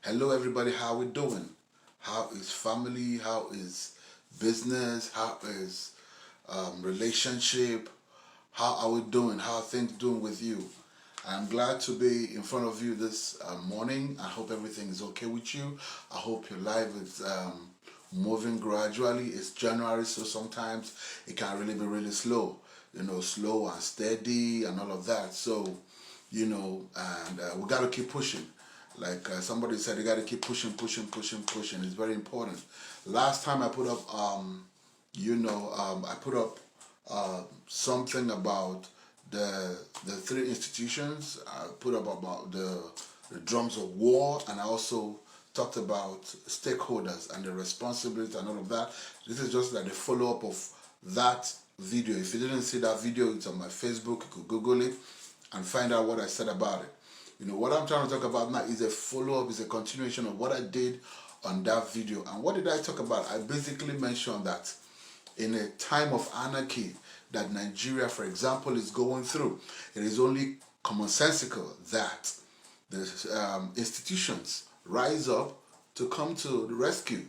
Hello everybody, how we doing? How is family? How is business? How is relationship? How are we doing? How are things doing with you? I'm glad to be in front of you this morning. I hope everything is okay with you. I hope your life is moving gradually. It's January, so sometimes it can really be really slow. Slow and steady and all of that. So, and we got to keep pushing. Like somebody said, you got to keep pushing, pushing, pushing, pushing. It's very important. Last time I put up, I put up something about the three institutions. I put up about the drums of war, and I also talked about stakeholders and the responsibility and all of that. This is just like a follow up of that video. If you didn't see that video, it's on my Facebook. You could Google it and find out what I said about it. What I'm trying to talk about now is a follow-up, is a continuation of what I did on that video. And what did I talk about? I basically mentioned that in a time of anarchy that Nigeria, for example, is going through, it is only commonsensical that the institutions rise up to come to the rescue,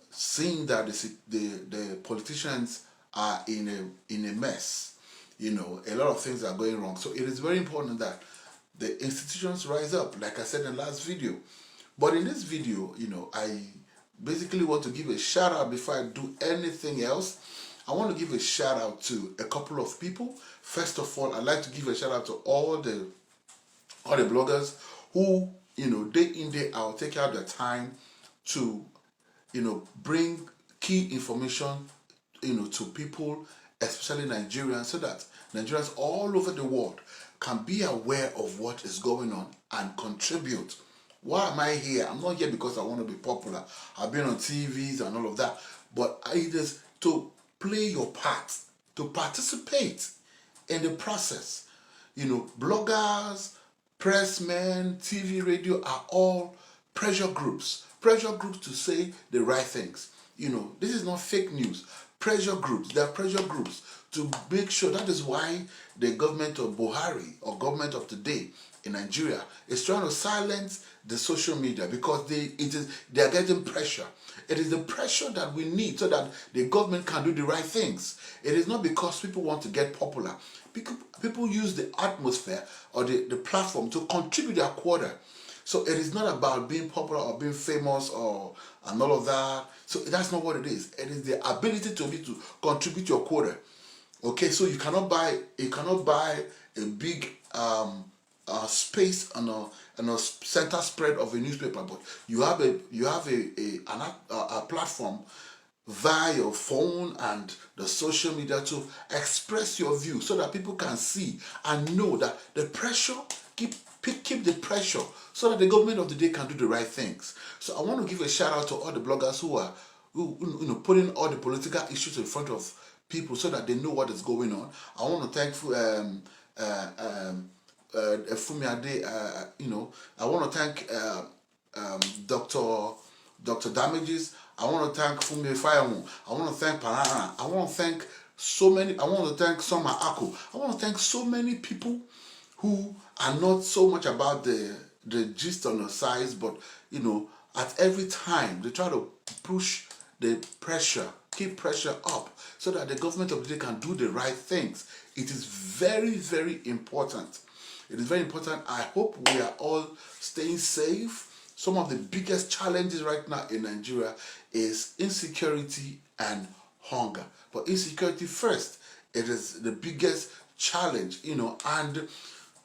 seeing that the politicians are in a mess. A lot of things are going wrong. So it is very important that the institutions rise up, like I said in the last video. But in this video, I basically want to give a shout out before I do anything else. I want to give a shout out to a couple of people. First of all, I'd like to give a shout out to all the bloggers who, day in, day out, take out their time to, bring key information, to people, especially Nigerians, so that Nigerians all over the world can be aware of what is going on and contribute. Why am I here? I'm not here because I want to be popular. I've been on TVs and all of that. But it is to play your part, to participate in the process. Bloggers, pressmen, TV, radio are all pressure groups. Pressure groups to say the right things. This is not fake news. Pressure groups, there are pressure groups to make sure. That is why the government of Buhari, or government of today in Nigeria, is trying to silence the social media, because they are getting pressure. It is the pressure that we need so that the government can do the right things. It is not because people want to get popular. People use the atmosphere or the platform to contribute their quota. So it is not about being popular or being famous and all of that. So that's not what it is. It is the ability to be to contribute your quota. Okay, so you cannot buy a big space on a center spread of a newspaper, but you have a platform via your phone and the social media to express your view, so that people can see and know that the pressure, keep the pressure, so that the government of the day can do the right things. So I want to give a shout out to all the bloggers who putting all the political issues in front of people so that they know what is going on. I want to thank Fumi Ade. I want to thank Dr. Damages. I want to thank Fumi Fayamu. I want to thank Parana. I want to thank so many. I want to thank Soma Ako. I want to thank so many people who are not so much about the gist on the size, but at every time they try to push the pressure, keep pressure up, so that the government of the day can do the right things. It is very, very important. It is very important. I hope we are all staying safe. Some of the biggest challenges right now in Nigeria is insecurity and hunger. But insecurity first, it is the biggest challenge, and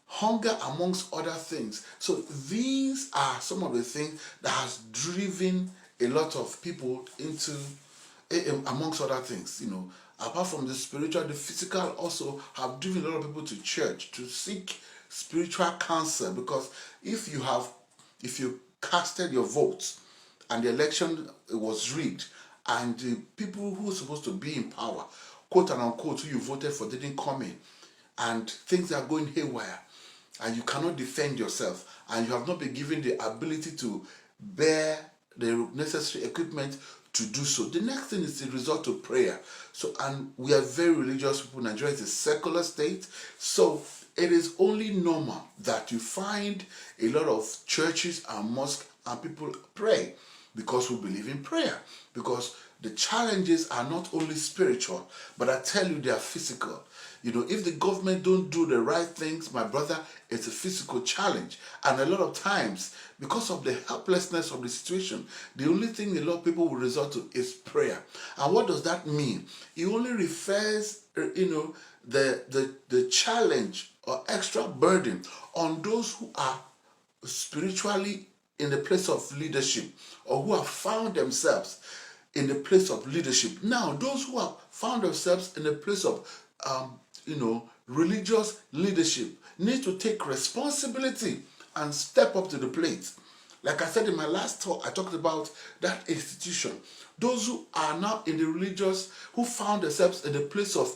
hunger amongst other things. So these are some of the things that has driven a lot of people into, amongst other things, apart from the spiritual, the physical also have driven a lot of people to church to seek spiritual counsel. Because if you casted your votes and the election was rigged, and the people who are supposed to be in power, quote and unquote, who you voted for, didn't come in, and things are going haywire, and you cannot defend yourself, and you have not been given the ability to bear the necessary equipment to do so, the next thing is to resort to prayer. So, and we are very religious people. Nigeria is a secular state, so it is only normal that you find a lot of churches and mosques and people pray because we believe in prayer. Because the challenges are not only spiritual, but I tell you, they are physical. If the government don't do the right things, my brother, it's a physical challenge. And a lot of times, because of the helplessness of the situation, the only thing a lot of people will resort to is prayer. And what does that mean? It only refers, the challenge or extra burden on those who are spiritually in the place of leadership, or who have found themselves in the place of leadership. Now, those who have found themselves in the place of religious leadership need to take responsibility and step up to the plate. Like I said in my last talk, I talked about that institution. Those who are now in the religious, who found themselves in the place of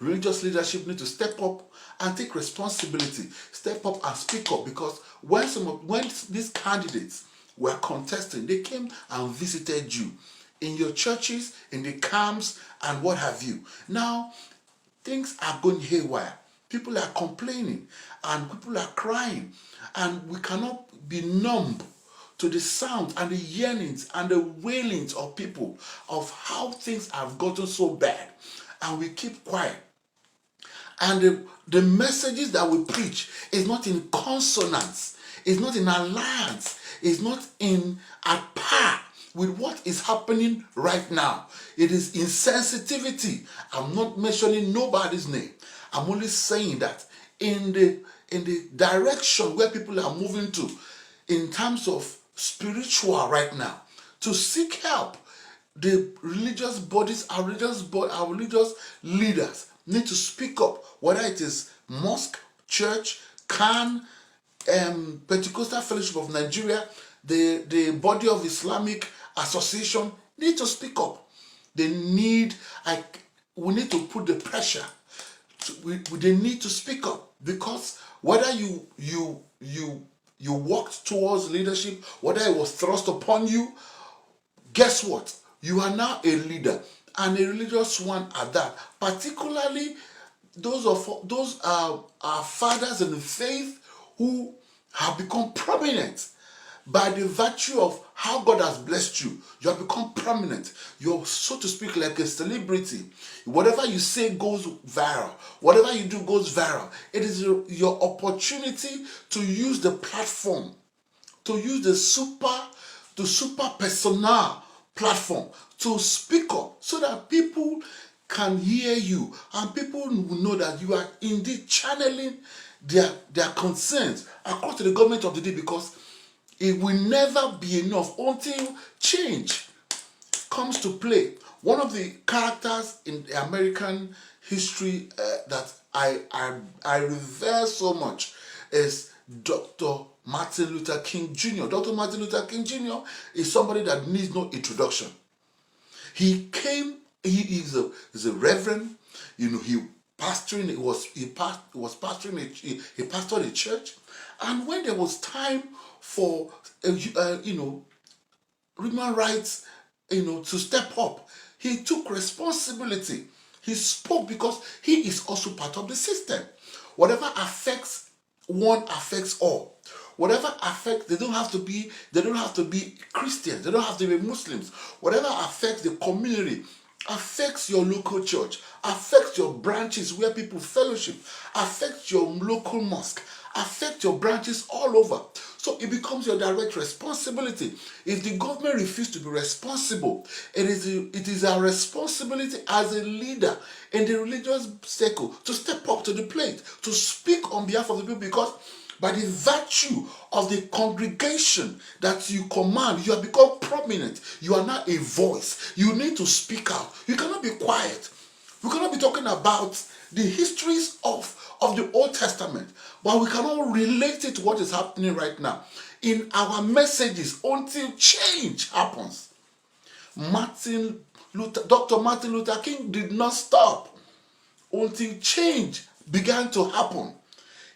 religious leadership, need to step up and take responsibility. Step up and speak up, because when these candidates were contesting, they came and visited you in your churches, in the camps, and what have you. Now, things are going haywire. People are complaining and people are crying, and we cannot be numb to the sound and the yearnings and the wailings of people of how things have gotten so bad, and we keep quiet. And the messages that we preach is not in consonance, is not in alliance, is not at par with what is happening right now. It is insensitivity. I'm not mentioning nobody's name. I'm only saying that in the direction where people are moving to, in terms of spiritual right now, to seek help, the religious bodies, our religious leaders need to speak up, whether it is mosque, church, CAN, Pentecostal Fellowship of Nigeria, the body of Islamic Association need to speak up. We need to put the pressure. They need to speak up, because whether you walked towards leadership, whether it was thrust upon you, guess what? You are now a leader, and a religious one at that. Particularly those are our fathers in the faith who have become prominent by the virtue of how God has blessed you. You have become prominent. You're, so to speak, like a celebrity. Whatever you say goes viral. Whatever you do goes viral. It is your opportunity to use the platform, to use the super personal platform to speak up, so that people can hear you and people will know that you are indeed channeling their concerns across to the government of the day, because it will never be enough until change comes to play. One of the characters in the American history that I revere so much is Dr. Martin Luther King Jr. Dr. Martin Luther King Jr. is somebody that needs no introduction. He is a reverend. He pastoring. He pastored a church, and when there was time for human rights, to step up, he took responsibility. He spoke, because he is also part of the system. Whatever affects one affects all. Whatever affects, they don't have to be Christians, they don't have to be Muslims. Whatever affects the community affects your local church, affects your branches where people fellowship, affects your local mosque, affects your branches all over. So it becomes your direct responsibility. If the government refuses to be responsible, it is our responsibility as a leader in the religious circle to step up to the plate, to speak on behalf of the people, because by the virtue of the congregation that you command, you have become prominent. You are now a voice. You need to speak out. You cannot be quiet. We cannot be talking about the histories of the Old Testament, but we cannot relate it to what is happening right now in our messages until change happens. Dr. Martin Luther King did not stop until change began to happen.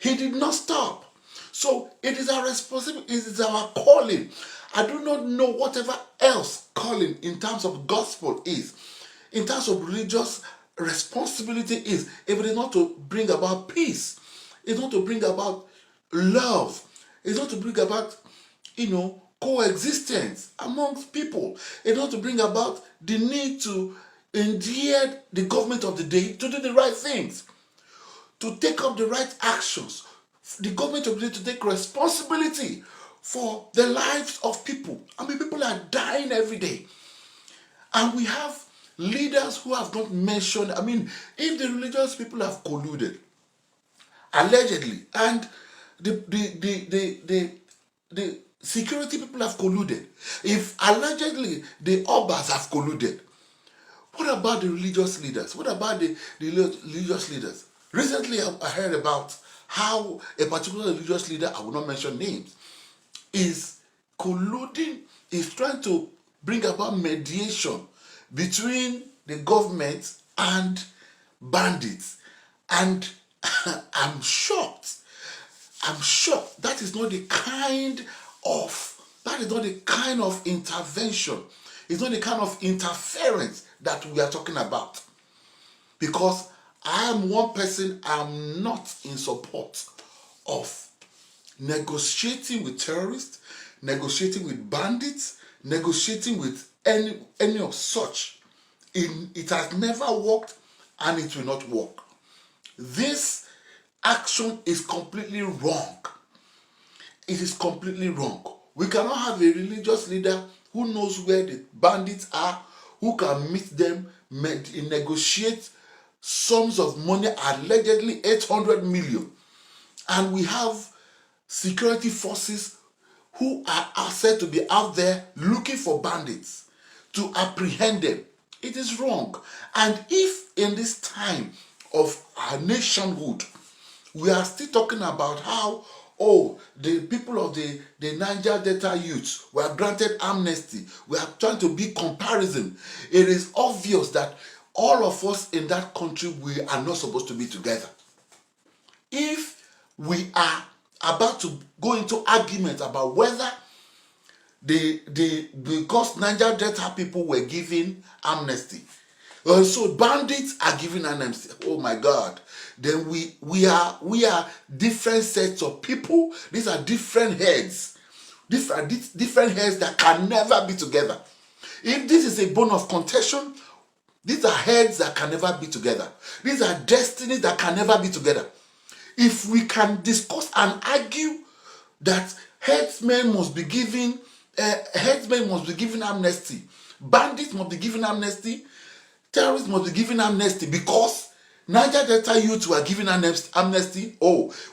He did not stop. So it is our responsibility, it is our calling. I do not know whatever else calling in terms of gospel is, in terms of religious responsibility is, if it is not to bring about peace, It's not to bring about love. It's not to bring about, coexistence amongst people. It's not to bring about the need to endear the government of the day to do the right things, to take up the right actions. The government of the day to take responsibility for the lives of people. I mean, people are dying every day. And we have leaders who have not mentioned, I mean, if the religious people have colluded, allegedly, and the security people have colluded, if allegedly the Obas have colluded, what about the religious leaders? What about the religious leaders? Recently, I heard about how a particular religious leader, I will not mention names, is colluding, is trying to bring about mediation between the government and bandits. And I'm shocked. I'm shocked. That is not the kind of intervention. It's not the kind of interference that we are talking about. Because I am one person, I'm not in support of negotiating with terrorists, negotiating with bandits, negotiating with any of such. It has never worked and it will not work. This action is completely wrong. It is completely wrong. We cannot have a religious leader who knows where the bandits are, who can meet them, negotiate sums of money, allegedly 800 million. And we have security forces who are said to be out there looking for bandits to apprehend them. It is wrong. And if in this time of our nationhood, we are still talking about how, the people of the Niger Delta youths were granted amnesty. We are trying to be comparison. It is obvious that all of us in that country, we are not supposed to be together. If we are about to go into argument about whether because Niger Delta people were given amnesty, so bandits are given amnesty. Oh my God! Then we are different sets of people. These are different heads. These are different heads that can never be together. If this is a bone of contention, these are heads that can never be together. These are destinies that can never be together. If we can discuss and argue that headsmen must be given amnesty, bandits must be given amnesty, terrorists must be given amnesty because Niger Delta youths were given amnesty,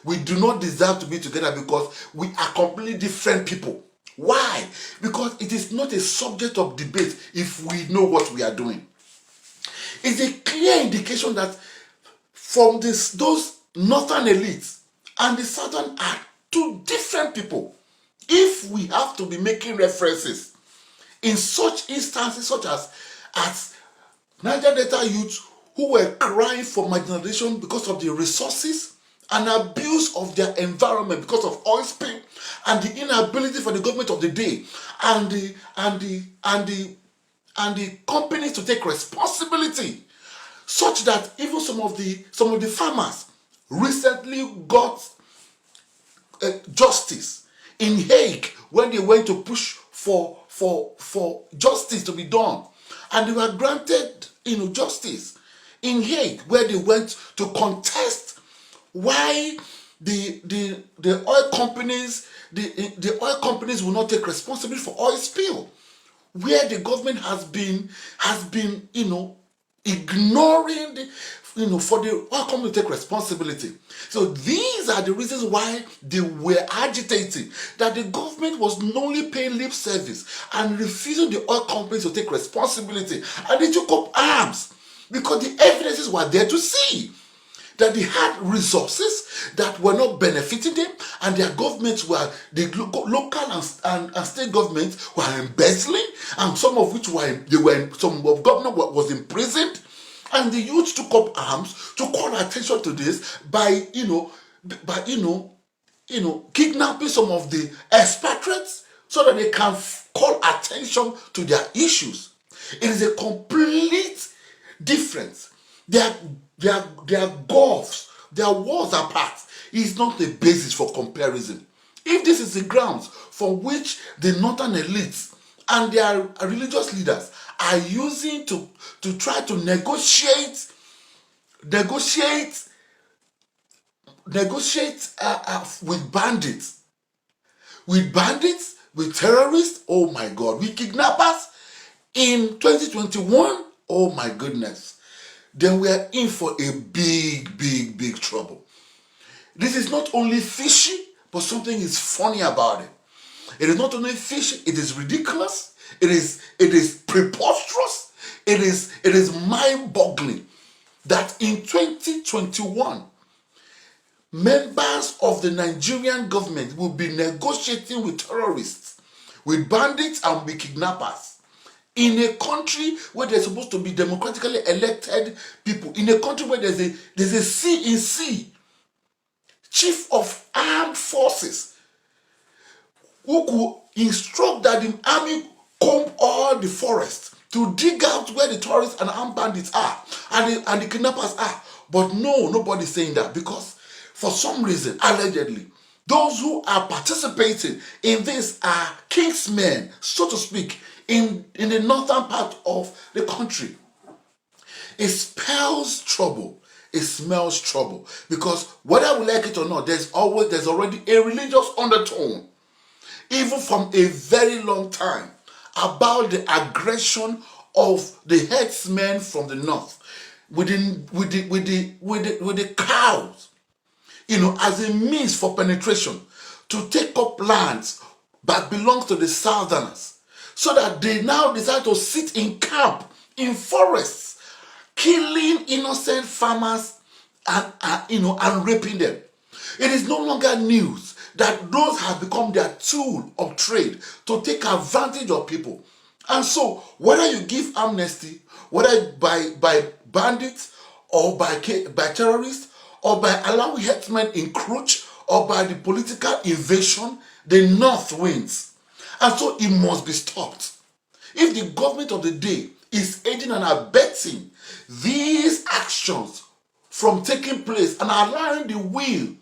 we do not deserve to be together because we are completely different people. Why? Because it is not a subject of debate if we know what we are doing. It's a clear indication that from those northern elites and the southern are two different people. If we have to be making references in such instances such as Niger Delta youths who were crying for marginalization because of the resources and abuse of their environment because of oil spill and the inability for the government of the day and the companies to take responsibility, such that even some of the farmers recently got justice in Hague when they went to push for justice to be done, and they were granted justice in Hague where they went to contest why the oil companies will not take responsibility for oil spill, where the government has been ignoring for the oil company to take responsibility. So these are the reasons why they were agitating that the government was not only paying lip service and refusing the oil companies to take responsibility, and they took up arms because the evidences were there to see that they had resources that were not benefiting them, and their governments were, the local and state governments were embezzling, and some of which some of government was imprisoned, and the youth took up arms to call attention to this by kidnapping some of the expatriates so that they can call attention to their issues. It is a complete difference. There are gulfs their walls apart is not the basis for comparison. If this is the grounds for which the northern elites and their religious leaders are using to try to negotiate with bandits, with terrorists, oh my God, with kidnappers in 2021, oh my goodness, then we are in for a big trouble. This is not only fishy, but something is funny about it. It is not only fishy, it is ridiculous, it is preposterous, it is mind-boggling that in 2021, members of the Nigerian government will be negotiating with terrorists, with bandits and with kidnappers in a country where they're supposed to be democratically elected people, in a country where there's a CEC, Chief of Armed Forces, who could instruct that the army comb all the forest to dig out where the terrorists and armed bandits are and the kidnappers are. But no, nobody's saying that, because for some reason, allegedly, those who are participating in this are kingsmen, so to speak, in the northern part of the country. It spells trouble. It smells trouble, because whether we like it or not, there's already a religious undertone, even from a very long time, about the aggression of the headsmen from the north with the cows, as a means for penetration to take up lands that belongs to the southerners, so that they now decide to sit in camp in forests, killing innocent farmers and raping them. It is no longer news that those have become their tool of trade to take advantage of people. And so, whether you give amnesty, whether by bandits or by terrorists, or by allowing herdsmen encroach, or by the political invasion, the North wins. And so it must be stopped. If the government of the day is aiding and abetting these actions from taking place and allowing the wheel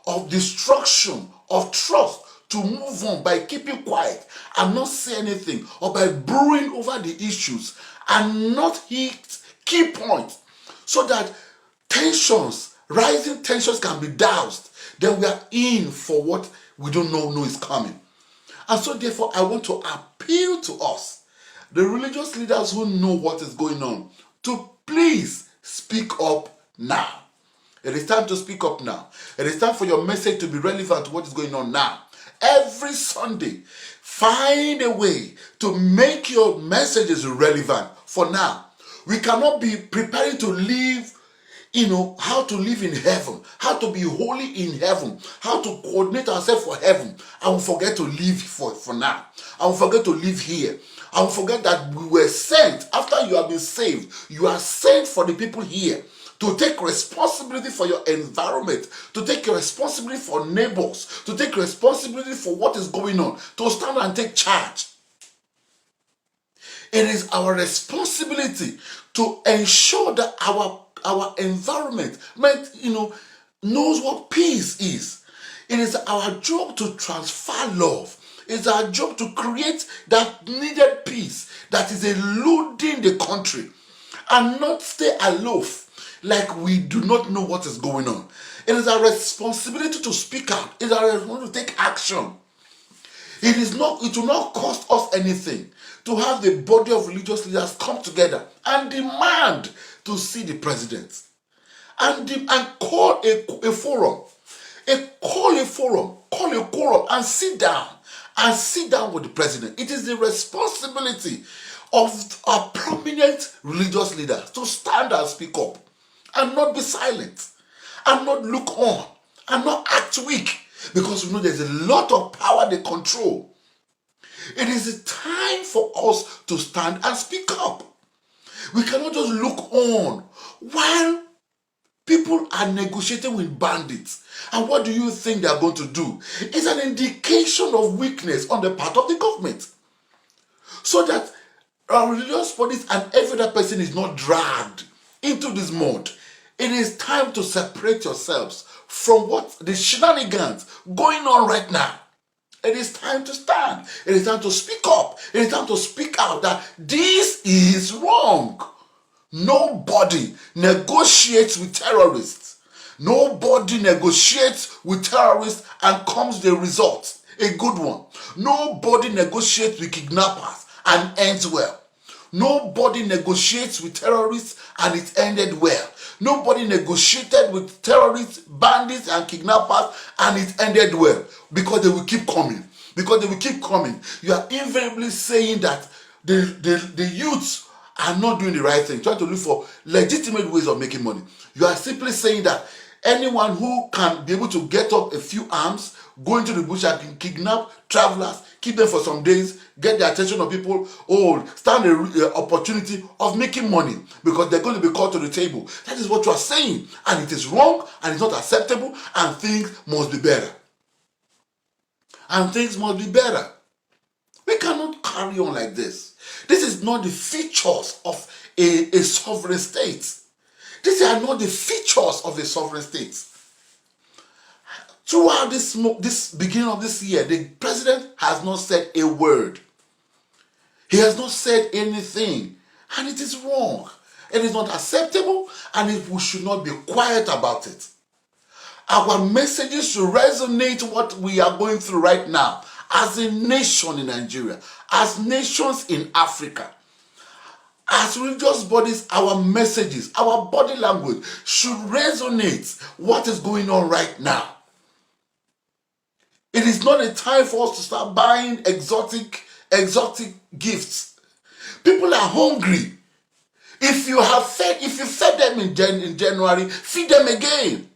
of destruction of trust to move on by keeping quiet and not say anything, or by brewing over the issues and not hit key points, so that rising tensions can be doused, then we are in for what we don't know is coming. And so therefore, I want to appeal to us, the religious leaders who know what is going on, to please speak up now. It is time to speak up now. It is time for your message to be relevant to what is going on now. Every Sunday, find a way to make your messages relevant for now. We cannot be preparing to live, how to live in heaven, how to be holy in heaven, how to coordinate ourselves for heaven, and we forget to live for now. And we forget to live here. And we forget that we were sent, after you have been saved, you are sent for the people here, to take responsibility for your environment, to take your responsibility for neighbors, to take responsibility for what is going on, to stand and take charge. It is our responsibility to ensure that our environment, knows what peace is. It is our job to transfer love. It's our job to create that needed peace that is eluding the country, and not stay aloof like we do not know what is going on. It is our responsibility to speak out. It is our responsibility to take action. It will not cost us anything to have the body of religious leaders come together and demand to see the president, and call a forum, call a quorum, and sit down with the president. It is the responsibility of our prominent religious leaders to stand and speak up, and not be silent, and not look on, and not act weak, because we know there's a lot of power they control. It is a time for us to stand and speak up. We cannot just look on while people are negotiating with bandits. And what do you think they are going to do? It's an indication of weakness on the part of the government, so that our religious bodies and every other person is not dragged into this mud. It is time to separate yourselves from what the shenanigans going on right now. It is time to stand. It is time to speak up. It is time to speak out that this is wrong. Nobody negotiates with terrorists. Nobody negotiates with terrorists and comes the result, a good one. Nobody negotiates with kidnappers and ends well. Nobody negotiates with terrorists and it ended well. Nobody negotiated with terrorists, bandits, and kidnappers and it ended well because they will keep coming. Because they will keep coming. You are invariably saying that the youths are not doing the right thing, trying to look for legitimate ways of making money. You are simply saying that anyone who can be able to get up a few arms, go into the bush and kidnap travelers, keep them for some days, get the attention of people, stand the opportunity of making money because they're going to be called to the table. That is what you are saying. And it is wrong and it's not acceptable and things must be better. And things must be better. We cannot carry on like this. This is not the features of a sovereign state. These are not the features of a sovereign state. Throughout this beginning of this year, the president has not said a word. He has not said anything. And it is wrong. It is not acceptable and we should not be quiet about it. Our messages should resonate what we are going through right now as a nation in Nigeria, as nations in Africa. As religious bodies, our messages, our body language should resonate what is going on right now. It is not a time for us to start buying exotic gifts. People are hungry. If you fed them in January, feed them again.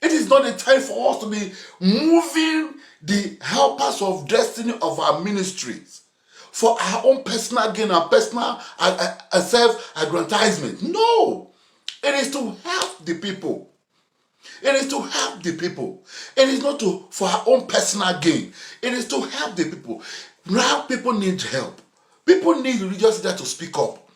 It is not a time for us to be moving the helpers of destiny of our ministries for our own personal gain and personal self-aggrandizement. No. It is to help the people. It is to help the people. It is not for our own personal gain. It is to help the people. Now people need help. People need religious leaders to speak up.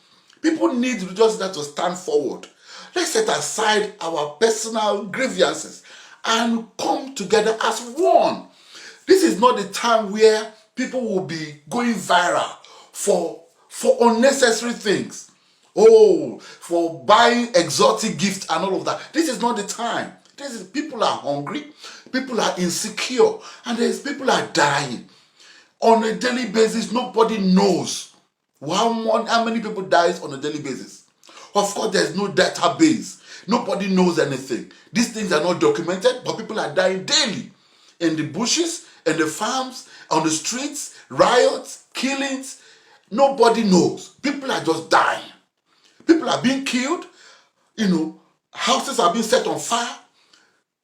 People need religious leaders to stand forward. Let's set aside our personal grievances and come together as one. This is not the time where people will be going viral for unnecessary things. For buying exotic gifts and all of that. This is not the time. People are hungry, people are insecure, and people are dying. On a daily basis, nobody knows how many people dies on a daily basis. Of course, there's no database. Nobody knows anything. These things are not documented, but people are dying daily. In the bushes, in the farms, on the streets, riots, killings. Nobody knows. People are just dying. People are being killed. Houses are being set on fire.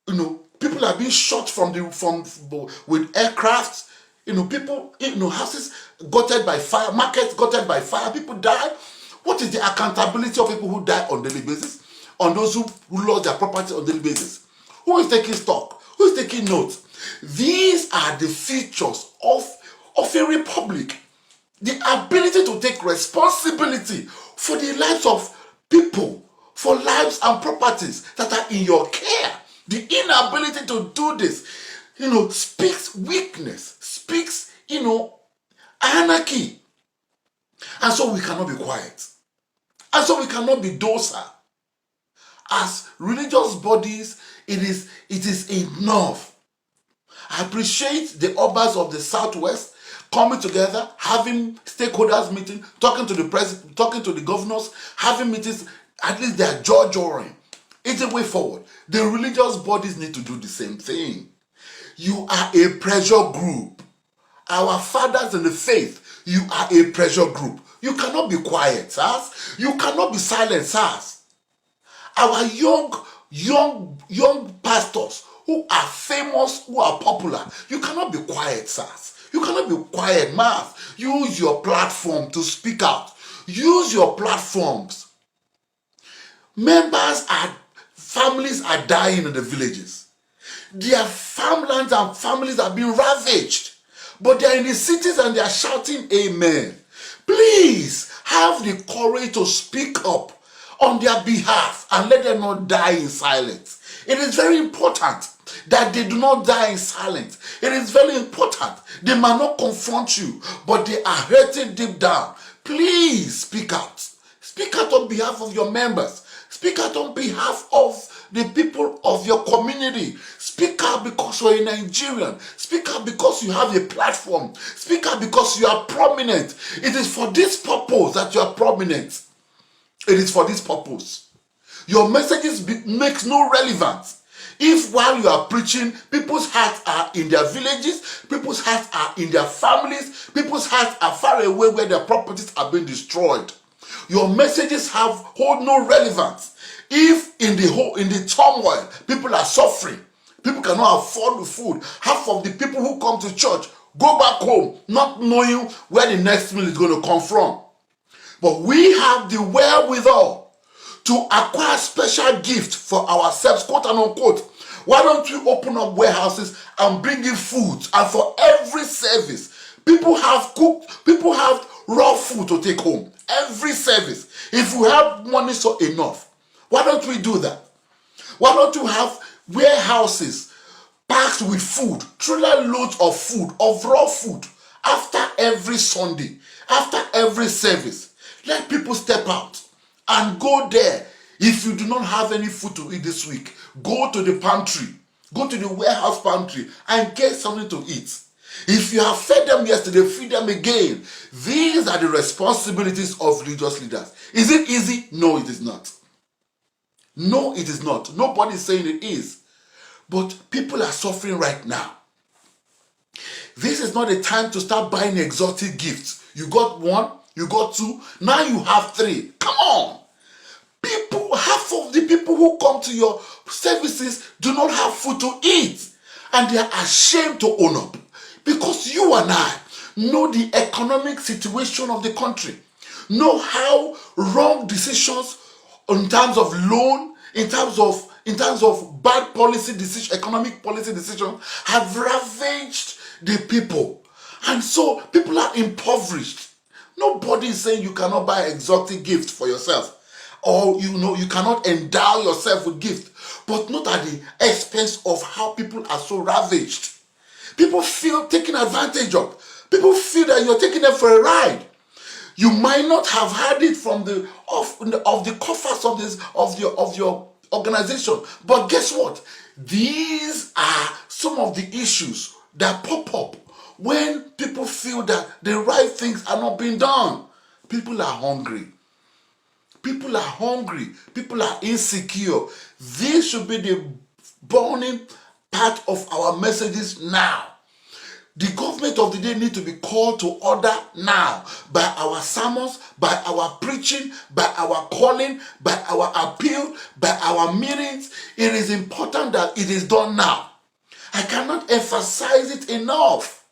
People are being shot with aircrafts. Houses gutted by fire, markets gutted by fire. People die. What is the accountability of people who die on daily basis? On those who lost their property on daily basis? Who is taking stock? Who is taking notes? These are the features of a republic. The ability to take responsibility for the lives of people, for lives and properties that are in your care. The inability to do this, speaks weakness, speaks, anarchy. And so we cannot be quiet. And so we cannot be docile. As religious bodies, it is enough. I appreciate the Obas of the Southwest coming together, having stakeholders meeting, talking to the president, talking to the governors, having meetings. At least they are jaw-jawing. It's a way forward. The religious bodies need to do the same thing. You are a pressure group. Our fathers in the faith, you are a pressure group. You cannot be quiet, sirs. You cannot be silent, sirs. Our young pastors who are famous, who are popular, you cannot be quiet, sirs. You cannot be quiet, mass. Use your platform to speak out. Use your platforms. Families are dying in the villages. Their farmlands and families are being ravaged. But they're in the cities and they are shouting amen. Please have the courage to speak up on their behalf and let them not die in silence. It is very important that they do not die in silence. It is very important. They might not confront you, but they are hurting deep down. Please speak out. Speak out on behalf of your members. Speak out on behalf of the people of your community. Speak out because you're a Nigerian. Speak out because you have a platform. Speak out because you are prominent. It is for this purpose that you are prominent. It is for this purpose. Your messages makes no relevance if while you are preaching, people's hearts are in their villages, people's hearts are in their families, people's hearts are far away where their properties are being destroyed. Your messages hold no relevance if in the turmoil people are suffering, people cannot afford the food. Half of the people who come to church go back home not knowing where the next meal is going to come from. But we have the wherewithal to acquire special gift for ourselves, quote and unquote. Why don't we open up warehouses and bring in food? And for every service, people have raw food to take home. Every service. If we have money so enough, why don't we do that? Why don't you have warehouses packed with food, trailer loads of food, of raw food, after every Sunday, after every service? Let people step out and go there. If you do not have any food to eat this week, go to the pantry, go to the warehouse pantry and get something to eat. If you have fed them yesterday, feed them again. These are the responsibilities of religious leaders. Is it easy? No, it is not. No, it is not. Nobody is saying it is. But people are suffering right now. This is not the time to start buying exotic gifts. You got one, you got two, now you have three. Come on. Half of the people who come to your services do not have food to eat. And they are ashamed to own up. Because you and I know the economic situation of the country. Know how wrong decisions in terms of loan, in terms of bad policy decision, economic policy decisions have ravaged the people. And so people are impoverished. Nobody is saying you cannot buy exotic gifts for yourself. Or you cannot endow yourself with gifts. But not at the expense of how people are so ravaged. People feel taken advantage of. People feel that you're taking them for a ride. You might not have had it from the coffers of your organization, but guess what? These are some of the issues that pop up when people feel that the right things are not being done. People are hungry. People are hungry. People are insecure. This should be the burning part of our messages now. The government of the day need to be called to order now by our sermons, by our preaching, by our calling, by our appeal, by our meetings. It is important that it is done now. I cannot emphasize it enough.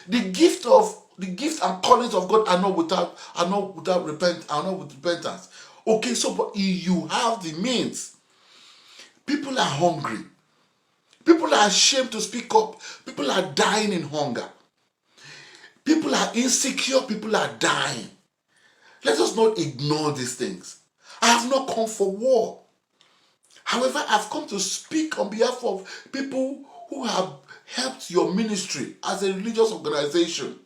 The gift and callings of God are not without repentance. Okay, so but you have the means. People are hungry. People are ashamed to speak up. People are dying in hunger. People are insecure. People are dying. Let us not ignore these things. I have not come for war. However, I've come to speak on behalf of people who have helped your ministry as a religious organization,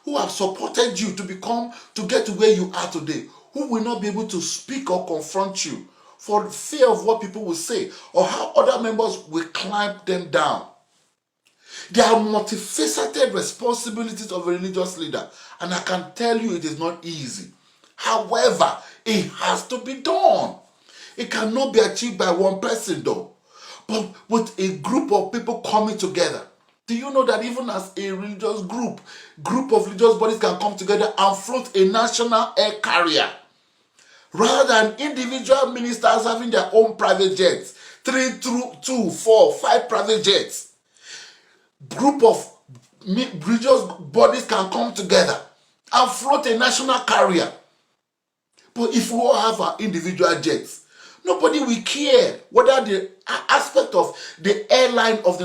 who have supported you to get to where you are today, who will not be able to speak or confront you for fear of what people will say or how other members will clamp them down. There are multifaceted responsibilities of a religious leader, and I can tell you it is not easy. However, it has to be done. It cannot be achieved by one person though, but with a group of people coming together. Do you know that even as a religious group of religious bodies can come together and float a national air carrier? Rather than individual ministers having their own private jets, 3, 2, 4, 5 private jets. Group of religious bodies can come together and float a national carrier. But if we all have our individual jets, nobody will care whether the aspect of the airline of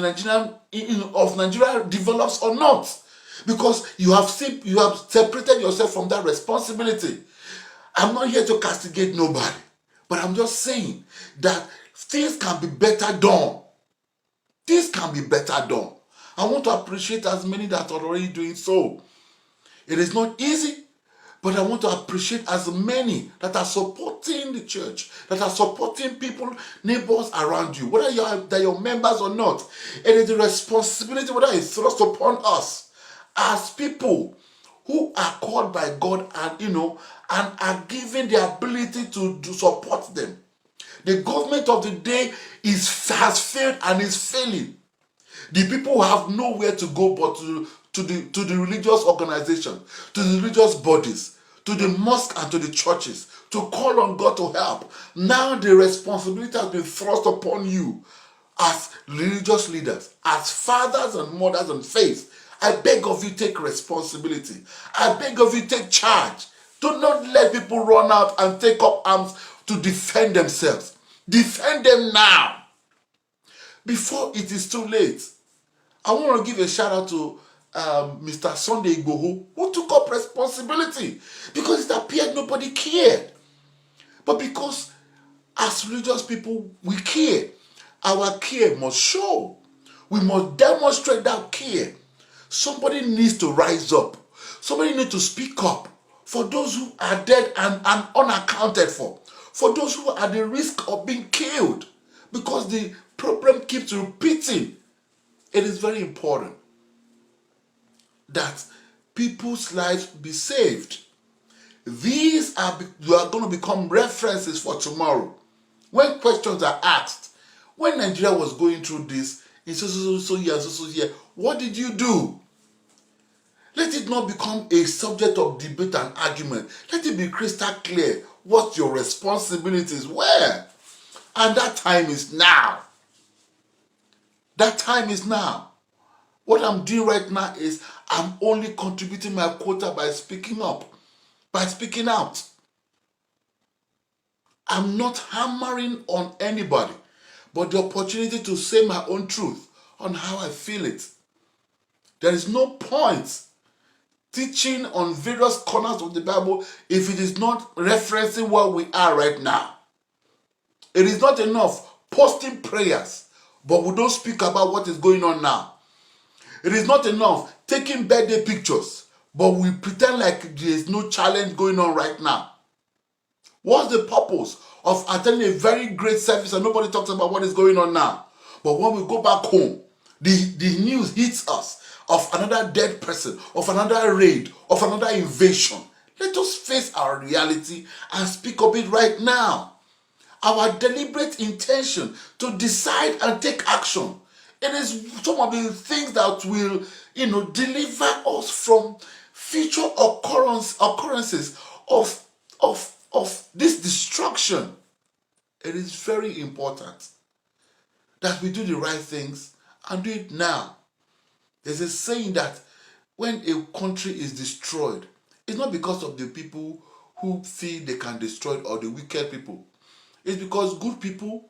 Nigeria develops or not, because you have separated yourself from that responsibility. I'm not here to castigate nobody, but I'm just saying that things can be better done. Things can be better done. I want to appreciate as many that are already doing so. It is not easy, but I want to appreciate as many that are supporting the church, that are supporting people, neighbors around you, whether they're your members or not. It is the responsibility, whether it's thrust upon us as people who are called by God and are given the ability to support them. The government of the day has failed and is failing. The people have nowhere to go but to the religious organization, to the religious bodies, to the mosque and to the churches, to call on God to help. Now the responsibility has been thrust upon you as religious leaders, as fathers and mothers in faith. I beg of you, take responsibility. I beg of you, take charge. Do not let people run out and take up arms to defend themselves. Defend them now, before it is too late. I want to give a shout out to Mr. Sunday Igboho, who took up responsibility because it appeared nobody cared. But because as religious people, we care. Our care must show. We must demonstrate that care. Somebody needs to rise up. Somebody needs to speak up for those who are dead and unaccounted for those who are at the risk of being killed because the problem keeps repeating. It is very important that people's lives be saved. These are going to become references for tomorrow. When questions are asked, when Nigeria was going through this, in so year, what did you do? Let it not become a subject of debate and argument. Let it be crystal clear what your responsibilities were. And that time is now. That time is now. What I'm doing right now is I'm only contributing my quota by speaking up, by speaking out. I'm not hammering on anybody, but the opportunity to say my own truth on how I feel it. There is no point teaching on various corners of the Bible if it is not referencing where we are right now. It is not enough posting prayers, but we don't speak about what is going on now. It is not enough taking birthday pictures, but we pretend like there is no challenge going on right now. What's the purpose of attending a very great service and nobody talks about what is going on now? But when we go back home, the news hits us of another dead person, of another raid, of another invasion. Let us face our reality and speak of it right now. Our deliberate intention to decide and take action. It is some of the things that will, deliver us from future occurrences of this destruction. It is very important that we do the right things and do it now. There's a saying that when a country is destroyed, it's not because of the people who feel they can destroy it or the wicked people. It's because good people